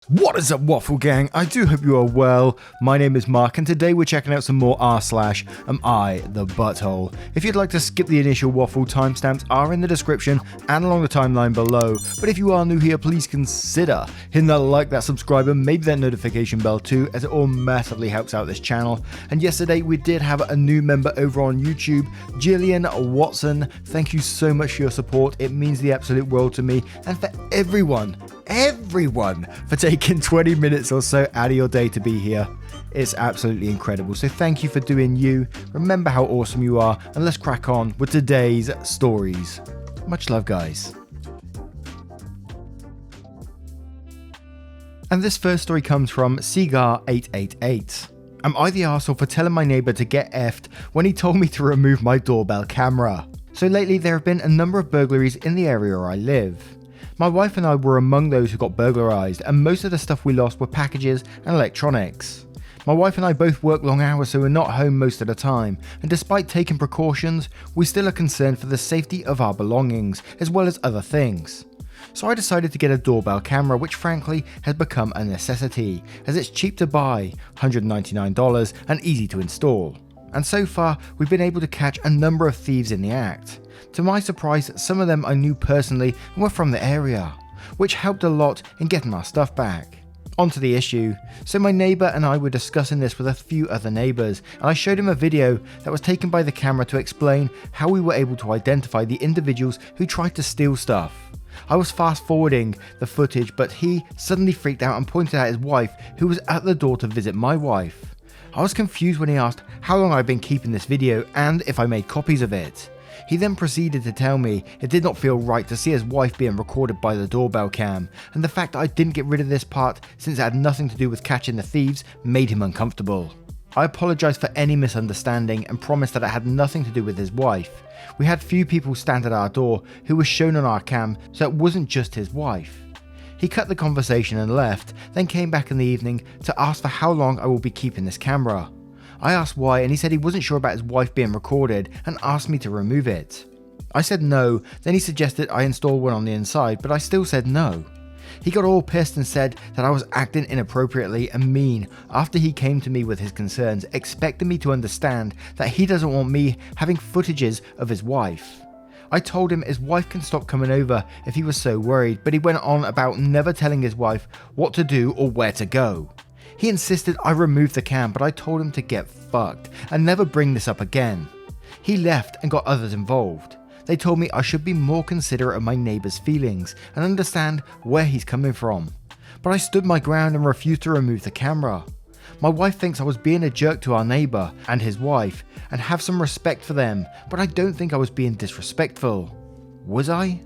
What is up, Waffle Gang? I do hope you are well. My name is Mark, and today we're checking out some more r/Am I the Butthole. If you'd like to skip the initial waffle, timestamps are in the description and along the timeline below. But if you are new here, please consider hitting that like, that subscribe, and maybe that notification bell too, as it all massively helps out this channel. And yesterday we did have a new member over on YouTube, Jillian Watson. Thank you so much for your support. It means the absolute world to me, and for everyone for taking 20 minutes or so out of your day to be here. It's absolutely incredible. So thank you for doing you. Remember how awesome you are, and let's crack on with today's stories. Much love, guys. And this first story comes from Cigar888. Am I the arsehole for telling my neighbour to get effed when he told me to remove my doorbell camera? So lately there have been a number of burglaries in the area where I live. My wife and I were among those who got burglarized, and most of the stuff we lost were packages and electronics. My wife and I both work long hours, so we're not home most of the time, and despite taking precautions, we still are concerned for the safety of our belongings, as well as other things. So I decided to get a doorbell camera, which frankly has become a necessity, as it's cheap to buy, $199, and easy to install. And so far, we've been able to catch a number of thieves in the act. To my surprise, some of them I knew personally and were from the area, which helped a lot in getting our stuff back. Onto the issue. So my neighbour and I were discussing this with a few other neighbours, and I showed him a video that was taken by the camera to explain how we were able to identify the individuals who tried to steal stuff. I was fast forwarding the footage, but he suddenly freaked out and pointed at his wife, who was at the door to visit my wife. I was confused when he asked how long I'd been keeping this video and if I made copies of it. He then proceeded to tell me it did not feel right to see his wife being recorded by the doorbell cam, and the fact that I didn't get rid of this part since it had nothing to do with catching the thieves made him uncomfortable. I apologised for any misunderstanding and promised that it had nothing to do with his wife. We had few people stand at our door who was shown on our cam, so it wasn't just his wife. He cut the conversation and left, then came back in the evening to ask for how long I will be keeping this camera. I asked why, and he said he wasn't sure about his wife being recorded and asked me to remove it. I said no, then he suggested I install one on the inside, but I still said no. He got all pissed and said that I was acting inappropriately and mean after he came to me with his concerns, expecting me to understand that he doesn't want me having footages of his wife. I told him his wife can stop coming over if he was so worried, but he went on about never telling his wife what to do or where to go. He insisted I remove the cam, but I told him to get fucked and never bring this up again. He left and got others involved. They told me I should be more considerate of my neighbour's feelings and understand where he's coming from. But I stood my ground and refused to remove the camera. My wife thinks I was being a jerk to our neighbour and his wife and have some respect for them, but I don't think I was being disrespectful. Was I?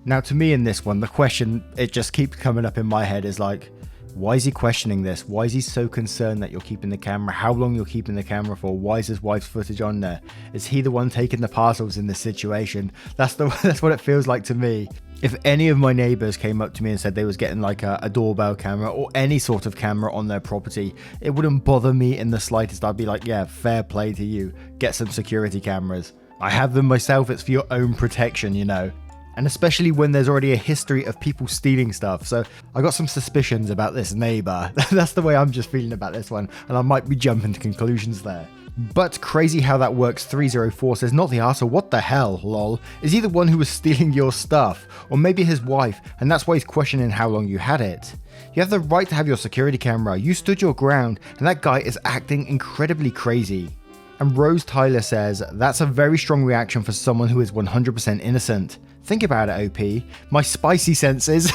Now to me in this one, the question, it just keeps coming up in my head is like, why is he questioning this? Why is he so concerned that you're keeping the camera? How long you're keeping the camera for? Why is his wife's footage on there? Is he the one taking the parcels in this situation? That's what it feels like to me. If any of my neighbours came up to me and said they was getting like a doorbell camera or any sort of camera on their property, it wouldn't bother me in the slightest. I'd be like, yeah, fair play to you. Get some security cameras. I have them myself. It's for your own protection, you know. And especially when there's already a history of people stealing stuff. So I got some suspicions about this neighbour. That's the way I'm just feeling about this one, and I might be jumping to conclusions there. But crazy how that works. 304 says, not the arsehole, what the hell, lol. Is he the one who was stealing your stuff? Or maybe his wife, and that's why he's questioning how long you had it. You have the right to have your security camera. You stood your ground, and that guy is acting incredibly crazy. And Rose Tyler says, that's a very strong reaction for someone who is 100% innocent. Think about it, OP. My spicy senses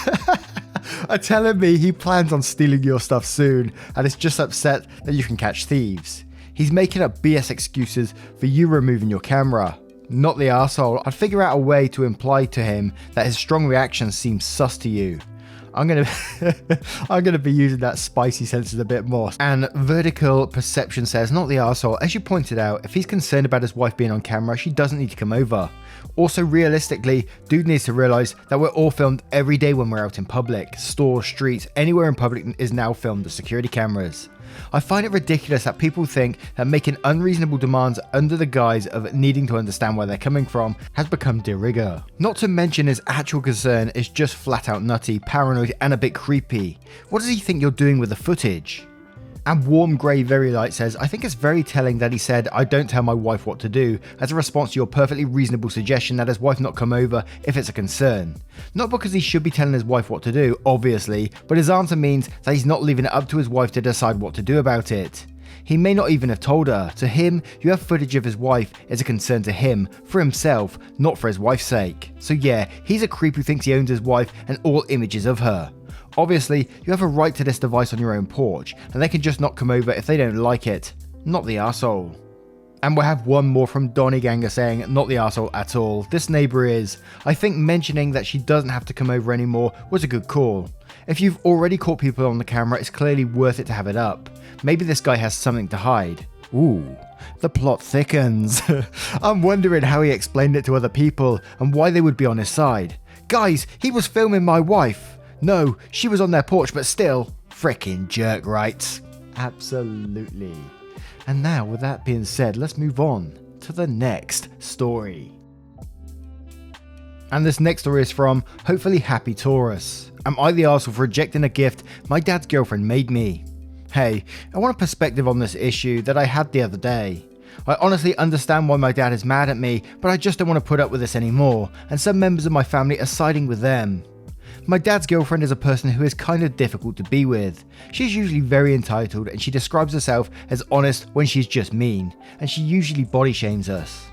are telling me he plans on stealing your stuff soon and is just upset that you can catch thieves. He's making up BS excuses for you removing your camera. Not the arsehole. I'd figure out a way to imply to him that his strong reaction seems sus to you. I'm gonna be using that spicy senses a bit more. And Vertical Perception says, not the arsehole. As you pointed out, if he's concerned about his wife being on camera, she doesn't need to come over. Also, realistically, dude needs to realise that we're all filmed every day when we're out in public. Stores, streets, anywhere in public is now filmed with security cameras. I find it ridiculous that people think that making unreasonable demands under the guise of needing to understand where they're coming from has become de rigueur. Not to mention his actual concern is just flat out nutty, paranoid and a bit creepy. What does he think you're doing with the footage? And Warm Grey Very Light says, I think it's very telling that he said, I don't tell my wife what to do, as a response to your perfectly reasonable suggestion that his wife not come over if it's a concern. Not because he should be telling his wife what to do, obviously, but his answer means that he's not leaving it up to his wife to decide what to do about it. He may not even have told her. To him, you have footage of his wife is a concern to him, for himself, not for his wife's sake. So yeah, he's a creep who thinks he owns his wife and all images of her. Obviously, you have a right to this device on your own porch, and they can just not come over if they don't like it. Not the arsehole. And we'll have one more from Donny Ganger saying, not the arsehole at all. This neighbour is. I think mentioning that she doesn't have to come over anymore was a good call. If you've already caught people on the camera, it's clearly worth it to have it up. Maybe this guy has something to hide. Ooh, the plot thickens. I'm wondering how he explained it to other people and why they would be on his side. Guys, he was filming my wife. No, she was on their porch, but still, frickin' jerk, right? Absolutely. And now, with that being said, let's move on to the next story. And this next story is from Hopefully Happy Taurus. Am I the arsehole for rejecting a gift my dad's girlfriend made me? Hey, I want a perspective on this issue that I had the other day. I honestly understand why my dad is mad at me, but I just don't want to put up with this anymore, and some members of my family are siding with them. My dad's girlfriend is a person who is kind of difficult to be with. She's usually very entitled and she describes herself as honest when she's just mean, and she usually body shames us.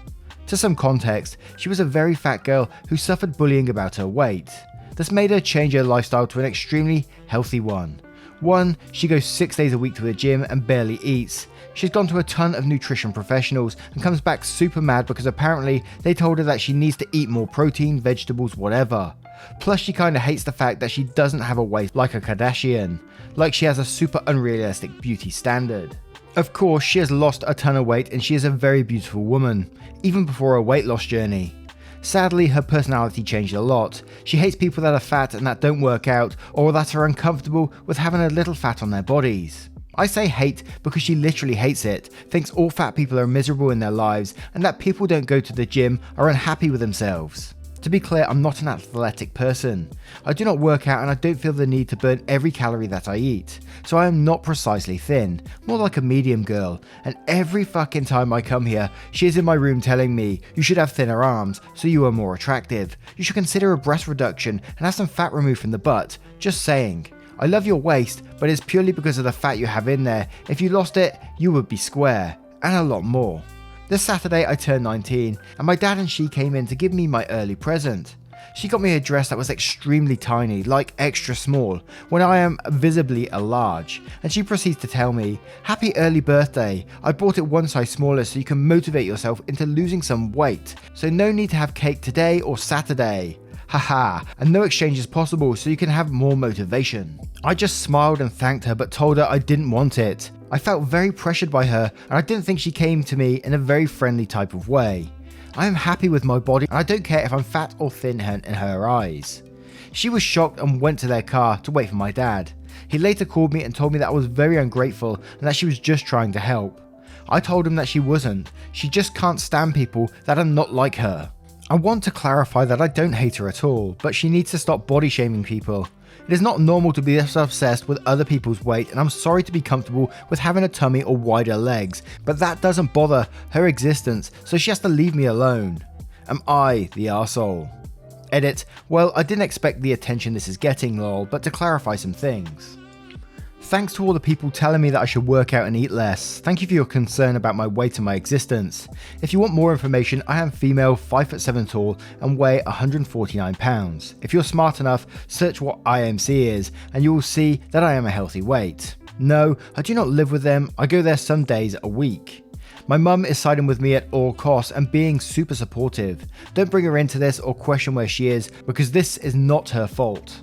To some context, she was a very fat girl who suffered bullying about her weight. This made her change her lifestyle to an extremely healthy one. One, she goes 6 days a week to the gym and barely eats. She's gone to a ton of nutrition professionals and comes back super mad because apparently they told her that she needs to eat more protein, vegetables, whatever. Plus she kinda hates the fact that she doesn't have a waist like a Kardashian, like she has a super unrealistic beauty standard. Of course, she has lost a ton of weight and she is a very beautiful woman, even before her weight loss journey. Sadly, her personality changed a lot. She hates people that are fat and that don't work out, or that are uncomfortable with having a little fat on their bodies. I say hate because she literally hates it, thinks all fat people are miserable in their lives, and that people don't go to the gym are unhappy with themselves. To be clear, I'm not an athletic person. I do not work out and I don't feel the need to burn every calorie that I eat. So I am not precisely thin, more like a medium girl. And every fucking time I come here, she is in my room telling me, you should have thinner arms, so you are more attractive. You should consider a breast reduction and have some fat removed from the butt. Just saying. I love your waist, but it's purely because of the fat you have in there. If you lost it, you would be square. And a lot more. This Saturday I turned 19 and my dad and she came in to give me my early present. She got me a dress that was extremely tiny, like extra small, when I am visibly a large, and she proceeds to tell me, happy early birthday, I bought it one size smaller so you can motivate yourself into losing some weight, so no need to have cake today or Saturday. Haha, and no exchange is possible so you can have more motivation. I just smiled and thanked her but told her I didn't want it. I felt very pressured by her and I didn't think she came to me in a very friendly type of way. I am happy with my body and I don't care if I'm fat or thin in her eyes. She was shocked and went to their car to wait for my dad. He later called me and told me that I was very ungrateful and that she was just trying to help. I told him that she wasn't. She just can't stand people that are not like her. I want to clarify that I don't hate her at all, but she needs to stop body shaming people. It is not normal to be this obsessed with other people's weight, and I'm sorry to be comfortable with having a tummy or wider legs, but that doesn't bother her existence, so she has to leave me alone. Am I the arsehole? Edit, well, I didn't expect the attention this is getting, lol, but to clarify some things. Thanks to all the people telling me that I should work out and eat less. Thank you for your concern about my weight and my existence. If you want more information, I am female, 5'7" tall and weigh 149 pounds. If you're smart enough, search what IMC is and you will see that I am a healthy weight. No, I do not live with them, I go there some days a week. My mum is siding with me at all costs and being super supportive. Don't bring her into this or question where she is because this is not her fault.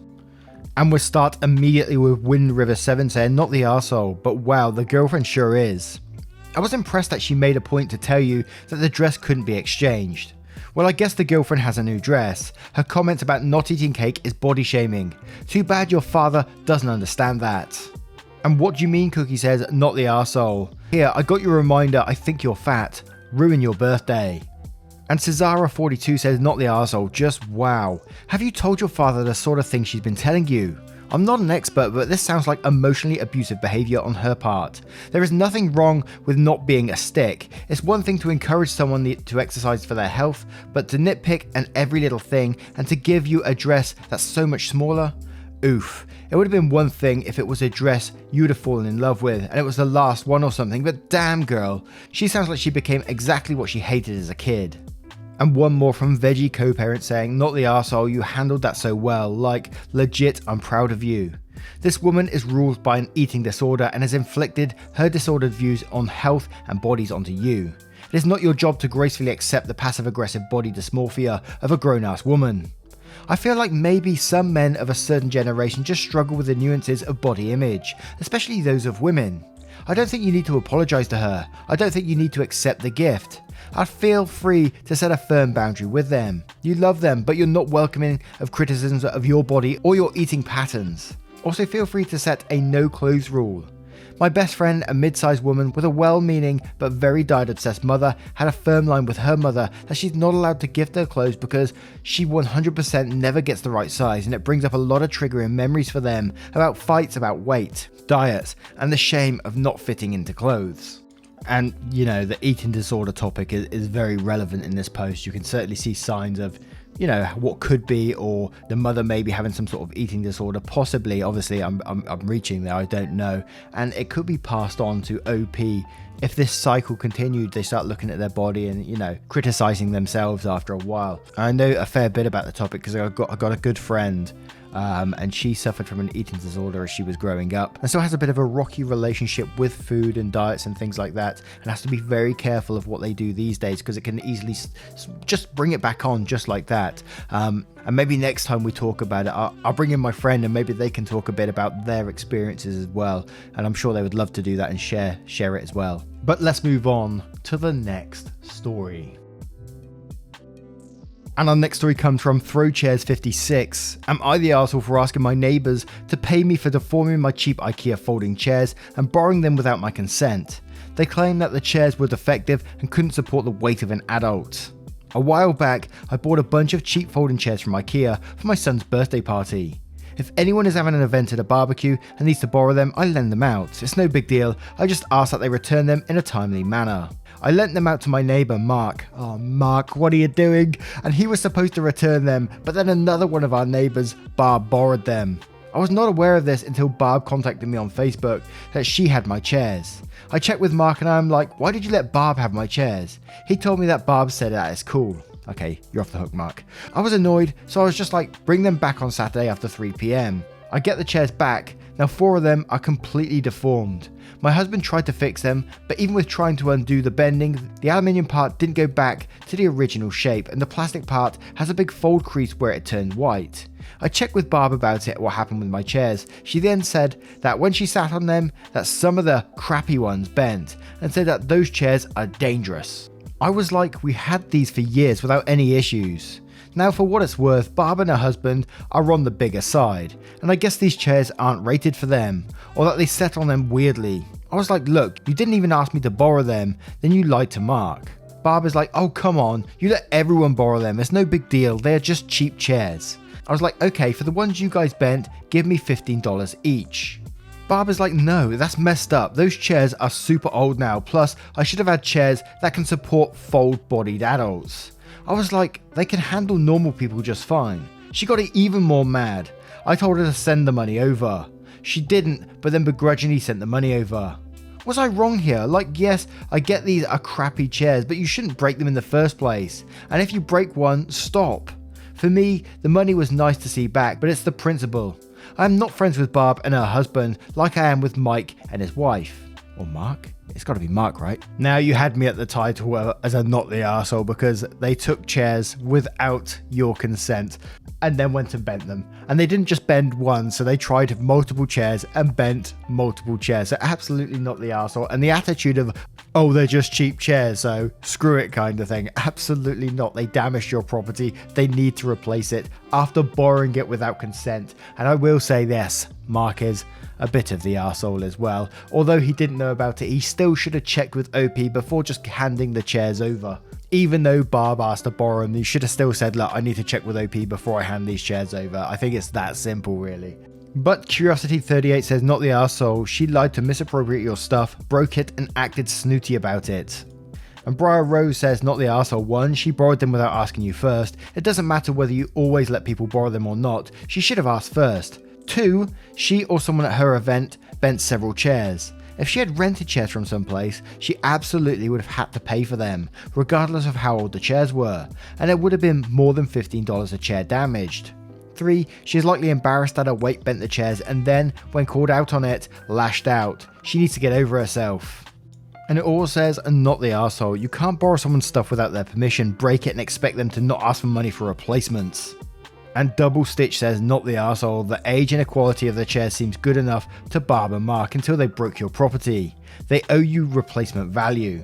And we'll start immediately with Wind River 7 saying, not the arsehole, but wow, the girlfriend sure is. I was impressed that she made a point to tell you that the dress couldn't be exchanged. Well, I guess the girlfriend has a new dress. Her comments about not eating cake is body shaming. Too bad your father doesn't understand that. And what do you mean, Cookie says, not the arsehole? Here, I got your reminder, I think you're fat. Ruin your birthday. And Cesara42 says, not the arsehole, just wow. Have you told your father the sort of thing she's been telling you? I'm not an expert, but this sounds like emotionally abusive behaviour on her part. There is nothing wrong with not being a stick. It's one thing to encourage someone to exercise for their health, but to nitpick an every little thing and to give you a dress that's so much smaller? Oof. It would have been one thing if it was a dress you'd have fallen in love with and it was the last one or something, but damn girl, she sounds like she became exactly what she hated as a kid. And one more from Veggie Co-Parent saying, not the arsehole, you handled that so well, like, legit, I'm proud of you. This woman is ruled by an eating disorder and has inflicted her disordered views on health and bodies onto you. It is not your job to gracefully accept the passive-aggressive body dysmorphia of a grown-ass woman. I feel like maybe some men of a certain generation just struggle with the nuances of body image, especially those of women. I don't think you need to apologise to her. I don't think you need to accept the gift. I'd feel free to set a firm boundary with them. You love them, but you're not welcoming of criticisms of your body or your eating patterns. Also feel free to set a no clothes rule. My best friend, a mid-sized woman with a well-meaning but very diet-obsessed mother, had a firm line with her mother that she's not allowed to gift her clothes because she 100% never gets the right size, and it brings up a lot of triggering memories for them about fights about weight, diet, and the shame of not fitting into clothes. And, you know, the eating disorder topic is very relevant in this post. You can certainly see signs of, you know, what could be, or the mother maybe having some sort of eating disorder, possibly. Obviously, I'm reaching there, I don't know. And it could be passed on to OP. If this cycle continued, they start looking at their body and, you know, criticizing themselves after a while. I know a fair bit about the topic because I got a good friend, and she suffered from an eating disorder as she was growing up, and so has a bit of a rocky relationship with food and diets and things like that, and has to be very careful of what they do these days because it can easily just bring it back on just like that. And maybe next time we talk about it, I'll bring in my friend and maybe they can talk a bit about their experiences as well, and I'm sure they would love to do that and share it as well. But let's move on to the next story. And our next story comes from ThrowChairs56. Am I the arsehole for asking my neighbours to pay me for deforming my cheap IKEA folding chairs and borrowing them without my consent? They claim that the chairs were defective and couldn't support the weight of an adult. A while back, I bought a bunch of cheap folding chairs from IKEA for my son's birthday party. If anyone is having an event at a barbecue and needs to borrow them, I lend them out. It's no big deal, I just ask that they return them in a timely manner. I lent them out to my neighbour Mark. Oh Mark, what are you doing? And he was supposed to return them, but then another one of our neighbours, Barb, borrowed them. I was not aware of this until Barb contacted me on Facebook that she had my chairs. I checked with Mark and I'm like, why did you let Barb have my chairs? He told me that Barb said that it's cool. Okay, you're off the hook, Mark. I was annoyed, so I was just like, bring them back on Saturday after 3 PM. I get the chairs back. Now 4 of them are completely deformed. My husband tried to fix them, but even with trying to undo the bending, the aluminium part didn't go back to the original shape and the plastic part has a big fold crease where it turned white. I checked with Barb about it, what happened with my chairs. She then said that when she sat on them, that some of the crappy ones bent, and said that those chairs are dangerous. I was like, we had these for years without any issues. Now for what it's worth, Barb and her husband are on the bigger side, and I guess these chairs aren't rated for them, or that they set on them weirdly. I was like, look, you didn't even ask me to borrow them, then you lied to Mark. Barb is like, oh come on, you let everyone borrow them, it's no big deal, they are just cheap chairs. I was like, okay, for the ones you guys bent, give me $15 each. Barb is like, no, that's messed up, those chairs are super old now, plus I should have had chairs that can support full-bodied adults. I was like, they can handle normal people just fine. She got even more mad. I told her to send the money over. She didn't, but then begrudgingly sent the money over. Was I wrong here? Like, yes, I get these are crappy chairs, but you shouldn't break them in the first place. And if you break one, stop. For me, the money was nice to see back, but it's the principle. I am not friends with Barb and her husband like I am with Mike and his wife. Or Mark? It's got to be Mark, right? Now you had me at the title as a not the arsehole because they took chairs without your consent and then went and bent them. And they didn't just bend one, so they tried multiple chairs and bent multiple chairs. So absolutely not the arsehole. And the attitude of Oh, they're just cheap chairs, so screw it kind of thing. Absolutely not. They damaged your property. They need to replace it after borrowing it without consent. And I will say this, Mark is a bit of the arsehole as well. Although he didn't know about it, he still should have checked with OP before just handing the chairs over. Even though Barb asked to borrow them, you should have still said, look, I need to check with OP before I hand these chairs over. I think it's that simple, really. But Curiosity38 says, not the arsehole. She lied to misappropriate your stuff, broke it, and acted snooty about it. And Briar Rose says, not the arsehole. 1, she borrowed them without asking you first. It doesn't matter whether you always let people borrow them or not. She should have asked first. 2, she or someone at her event bent several chairs. If she had rented chairs from someplace, she absolutely would have had to pay for them, regardless of how old the chairs were, and it would have been more than $15 a chair damaged. 3, she's likely embarrassed that her weight bent the chairs and then, when called out on it, lashed out. She needs to get over herself. And it all says, not the arsehole. You can't borrow someone's stuff without their permission, break it and expect them to not ask for money for replacements. And Double Stitch says, not the arsehole. The age inequality of the chair seems good enough to Barb and Mark until they broke your property. They owe you replacement value.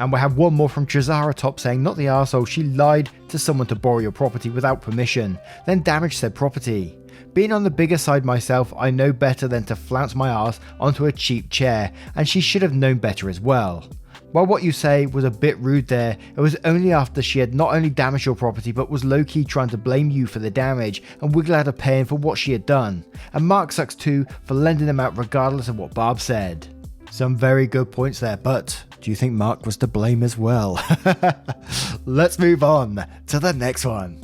And we have one more from Trizara Top saying, not the arsehole. She lied to someone to borrow your property without permission, then damaged said property. Being on the bigger side myself, I know better than to flounce my arse onto a cheap chair, and she should have known better as well. While what you say was a bit rude there, it was only after she had not only damaged your property but was low-key trying to blame you for the damage and wiggle out of paying for what she had done. And Mark sucks too for lending them out regardless of what Barb said. Some very good points there, but do you think Mark was to blame as well? Let's move on to the next one.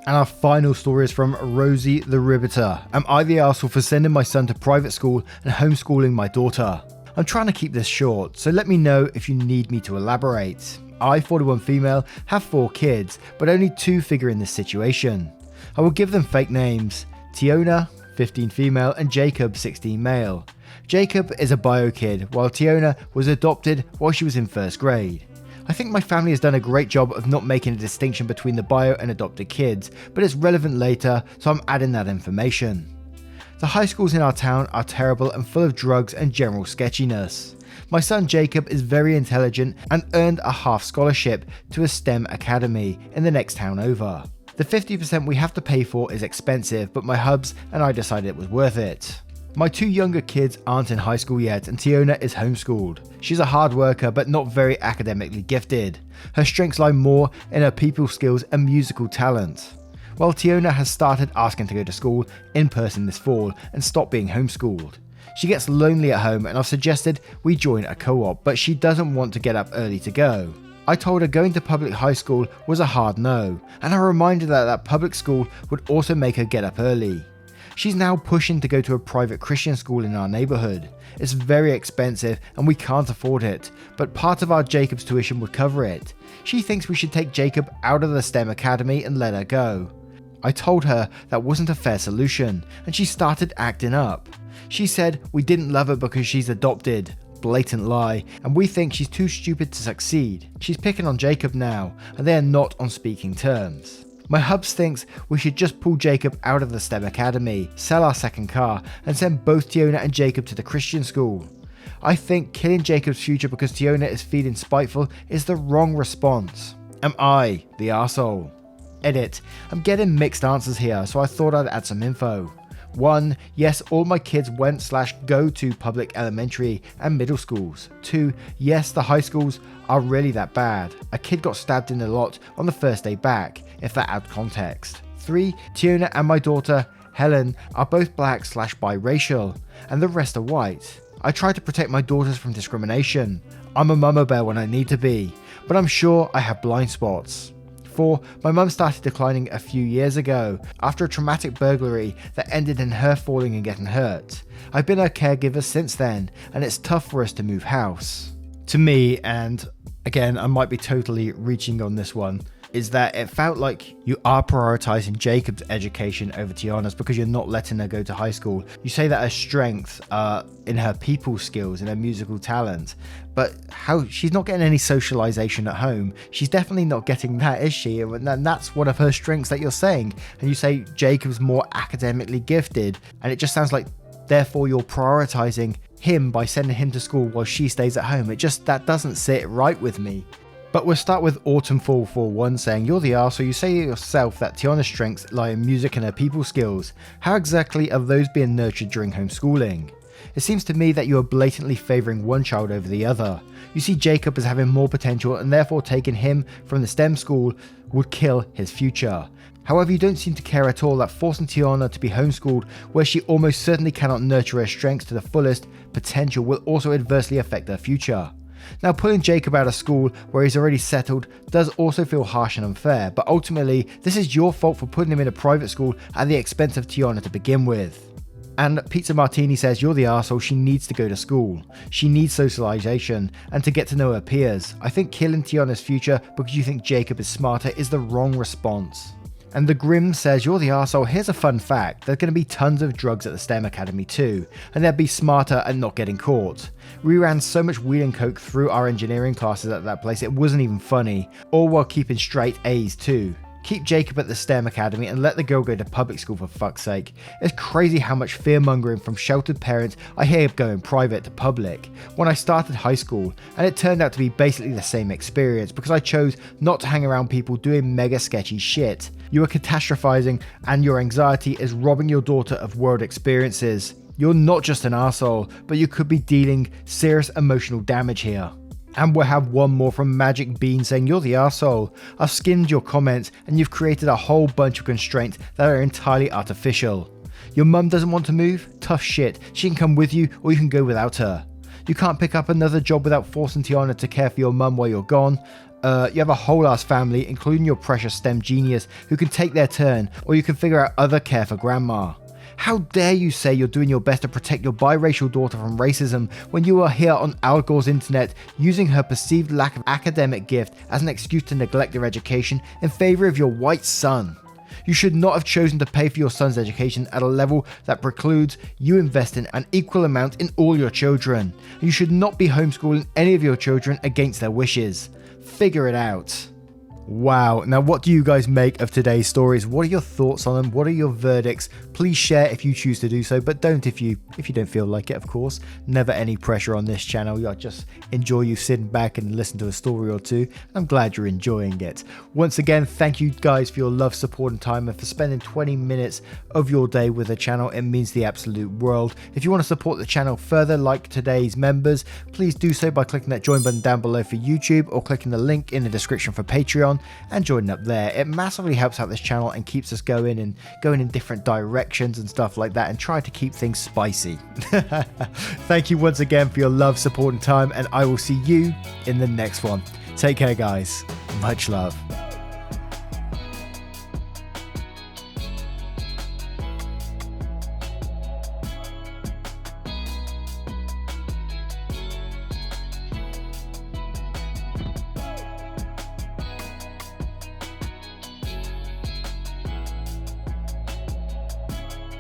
And our final story is from Rosie the Riveter. Am I the arsehole for sending my son to private school and homeschooling my daughter? I'm trying to keep this short, so let me know if you need me to elaborate. I, 41 female, have 4 kids, but only 2 figure in this situation. I will give them fake names. Tiona, 15 female, and Jacob, 16 male. Jacob is a bio kid, while Tiona was adopted while she was in 1st grade. I think my family has done a great job of not making a distinction between the bio and adopted kids, but it's relevant later, so I'm adding that information. The high schools in our town are terrible and full of drugs and general sketchiness. My son Jacob is very intelligent and earned a half scholarship to a STEM academy in the next town over. The 50% we have to pay for is expensive, but my hubs and I decided it was worth it. My 2 younger kids aren't in high school yet and Tiona is homeschooled. She's a hard worker but not very academically gifted. Her strengths lie more in her people skills and musical talent. While Tiona has started asking to go to school in person this fall and stop being homeschooled. She gets lonely at home and I've suggested we join a co-op, but she doesn't want to get up early to go. I told her going to public high school was a hard no, and I reminded her that public school would also make her get up early. She's now pushing to go to a private Christian school in our neighbourhood. It's very expensive and we can't afford it, but part of our Jacob's tuition would cover it. She thinks we should take Jacob out of the STEM academy and let her go. I told her that wasn't a fair solution, and she started acting up. She said we didn't love her because she's adopted. Blatant lie, and we think she's too stupid to succeed. She's picking on Jacob now, and they are not on speaking terms. My hubs thinks we should just pull Jacob out of the STEM academy, sell our second car, and send both Tiona and Jacob to the Christian school. I think killing Jacob's future because Tiona is feeling spiteful is the wrong response. Am I the arsehole? Edit. I'm getting mixed answers here, so I thought I'd add some info. 1. Yes, all my kids went/go to public elementary and middle schools. 2. Yes, the high schools are really that bad. A kid got stabbed in the lot on the first day back, if that adds context. 3. Tiona and my daughter, Helen, are both black/biracial, and the rest are white. I try to protect my daughters from discrimination. I'm a mama bear when I need to be, but I'm sure I have blind spots. 4. My mum started declining a few years ago after a traumatic burglary that ended in her falling and getting hurt. I've been her caregiver since then, and it's tough for us to move house. To me, and again, I might be totally reaching on this one, is that it felt like you are prioritizing Jacob's education over Tiana's because you're not letting her go to high school. You say that her strengths are in her people skills and her musical talent, but how she's not getting any socialization at home. She's definitely not getting that, is she? And that's one of her strengths that you're saying. And you say Jacob's more academically gifted, and it just sounds like therefore you're prioritizing him by sending him to school while she stays at home. That doesn't sit right with me. But we'll start with Autumnfall41 saying, "You're the arsehole. You say yourself that Tiana's strengths lie in music and her people skills. How exactly are those being nurtured during homeschooling? It seems to me that you are blatantly favouring one child over the other. You see Jacob as having more potential and therefore taking him from the STEM school would kill his future. However, you don't seem to care at all that forcing Tiana to be homeschooled where she almost certainly cannot nurture her strengths to the fullest potential will also adversely affect her future. Now, pulling Jacob out of school where he's already settled does also feel harsh and unfair, but ultimately this is your fault for putting him in a private school at the expense of Tiana to begin with." And Pizza Martini says, "You're the arsehole. She needs to go to school. She needs socialization and to get to know her peers. I think killing Tiana's future because you think Jacob is smarter is the wrong response." And The Grim says, "You're the arsehole. Here's a fun fact. There's going to be tons of drugs at the STEM Academy too, and they'd be smarter at not getting caught. We ran so much weed and coke through our engineering classes at that place it wasn't even funny, all while keeping straight A's too. Keep Jacob at the STEM Academy and let the girl go to public school for fuck's sake. It's crazy how much fear mongering from sheltered parents I hear going private to public. When I started high school, and it turned out to be basically the same experience because I chose not to hang around people doing mega sketchy shit. You are catastrophizing and your anxiety is robbing your daughter of world experiences. You're not just an arsehole, but you could be dealing serious emotional damage here." And we'll have one more from Magic Bean saying, "You're the arsehole. I've skimmed your comments and you've created a whole bunch of constraints that are entirely artificial. Your mum doesn't want to move? Tough shit. She can come with you or you can go without her. You can't pick up another job without forcing Tiana to care for your mum while you're gone. You have a whole ass family, including your precious STEM genius, who can take their turn, or you can figure out other care for grandma. How dare you say you're doing your best to protect your biracial daughter from racism when you are here on Al Gore's internet using her perceived lack of academic gift as an excuse to neglect their education in favour of your white son? You should not have chosen to pay for your son's education at a level that precludes you investing an equal amount in all your children. You should not be homeschooling any of your children against their wishes. Figure it out." Wow. Now, what do you guys make of today's stories? What are your thoughts on them? What are your verdicts? Please share if you choose to do so, but don't if you don't feel like it, of course. Never any pressure on this channel. I just enjoy you sitting back and listen to a story or two. I'm glad you're enjoying it. Once again, thank you guys for your love, support and time and for spending 20 minutes of your day with the channel. It means the absolute world. If you want to support the channel further like today's members, please do so by clicking that join button down below for YouTube or clicking the link in the description for Patreon and joining up there. It massively helps out this channel and keeps us going in different directions and stuff like that and try to keep things spicy. Thank you once again for your love, support and time, and I will see you in the next one. Take care guys. Much love.